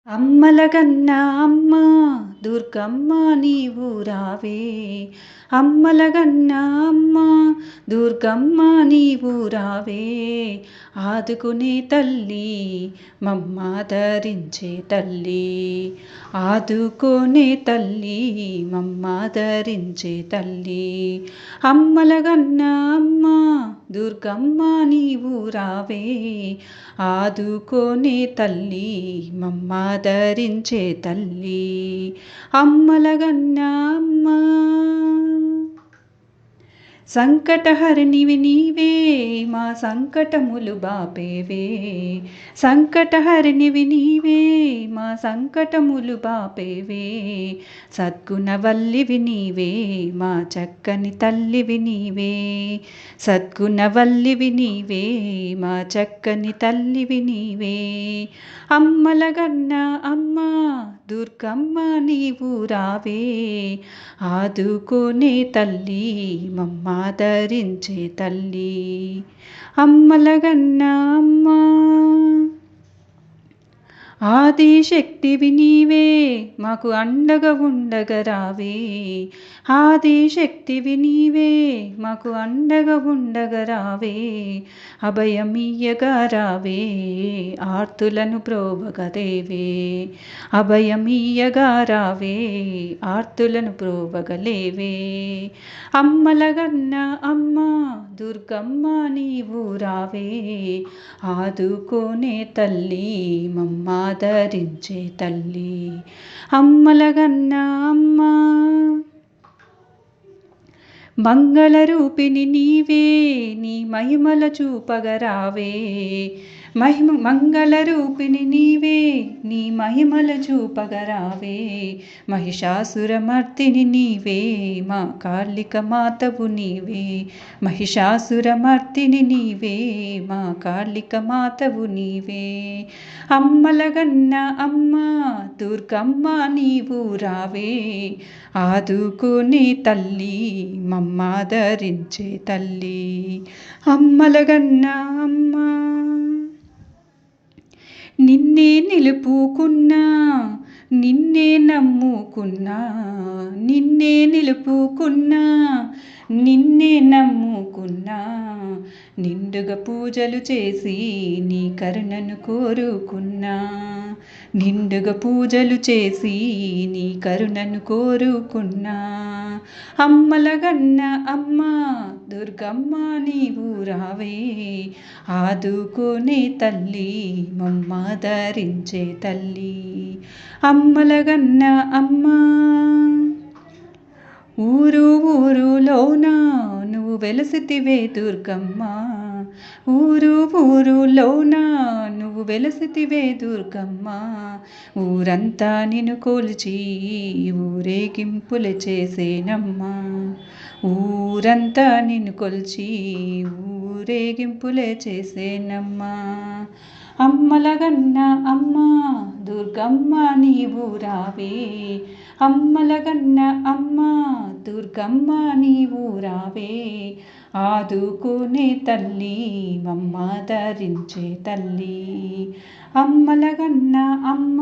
అమ్మలగన్న అమ్మ దుర్గమ్మ నీవు రావే, అమ్మలగన్న అమ్మ దుర్గమ్మ నీవు రావే, ఆదుకునే తల్లి మమ్మాదరించే తల్లి, ఆదుకునే తల్లి మమ్మాదరించే తల్లి. అమ్మలగన్న అమ్మ దుర్గమ్మ నీవు రావే, ఆదుకోనే తల్లి మమ్మాదరించే తల్లి. అమ్మలగన్న అమ్మ సంకటహరిణివి నీవే, మా సంకటములు బాపేవే, సంకటహరిణివి నీవే, మా సంకటములు బాపేవే, సద్గుణవల్లివి నీవే, మా చక్కని తల్లివి నీవే, సద్గుణవల్లివి నీవే, మా చక్కని తల్లివి నీవే. అమ్మలగన్న అమ్మ దుర్గమ్మ నీవు రావే, ఆదుకోనే తల్లి మమ్మాదరించే తల్లి. అమ్మలగన్న అమ్మ ఆదిశక్తివి నీవే, మాకు అండగా ఉండగా రావే, ఆదిశక్తివి నీవే, మాకు అండగా ఉండగా రావే, అభయమియ్యగా రావే, ఆర్తులను ప్రోవగలేవే, అభయమియ్యగా రావే, ఆర్తులను ప్రోవగలేవే. అమ్మలగన్న అమ్మ దుర్గమ్మ నీవు రావే, ఆదుకోనే తల్లి మమ్మాదరించే తల్లి. అమ్మలగన్న అమ్మ మంగళరూపిణి నీవే, నీ మహిమల చూపగరావే, మంగళరూపిణి నీవే, నీ మహిమల చూపగరావే, మహిషాసురమర్దిని నీవే, మా కాళిక మాతవు నీవే, మహిషాసురమర్దిని నీవే, మా కాళిక మాతవు నీవే. అమ్మలగన్న అమ్మ దుర్గమ్మ నీవు రావే, ఆదుకునే తల్లి మమ్మాదరించే తల్లి. అమ్మలగన్న అమ్మ నిన్నే నిలుపుకున్నా, నిన్నే నమ్ముకున్నా, నిన్నే నిలుపుకున్నా, నిన్నే నమ్ముకున్నా, నిండుగా పూజలు చేసి నీ కరుణను కోరుకున్నా, నిండుగా పూజలు చేసి నీ కరుణను కోరుకున్నా. అమ్మలగన్న అమ్మ దుర్గమ్మ నీవు రావే, ఆదుకోనే తల్లి మమ్మాదరించే తల్లి. అమ్మలగన్న అమ్మ ఊరు ఊరులోన నువ్వు వెలసితివే దుర్గమ్మ, ఊరు ఊరులోన నువ్వు వెలసితివే దుర్గమ్మ, ఊరంతా నిన్ను కొలిచి ఊరేగింపులు చేసేనమ్మా, ఊరంతా నిన్ను కొలిచి ఊరేగింపులే చేసేనమ్మా. అమ్మలగన్న అమ్మ దుర్గమ్మ నీవు రావే, అమ్మలగన్న అమ్మ దుర్గమ్మ నీవు రావే, ఆదుకునే తల్లి మమ్మాదరించే తల్లి. అమ్మలగన్న అమ్మ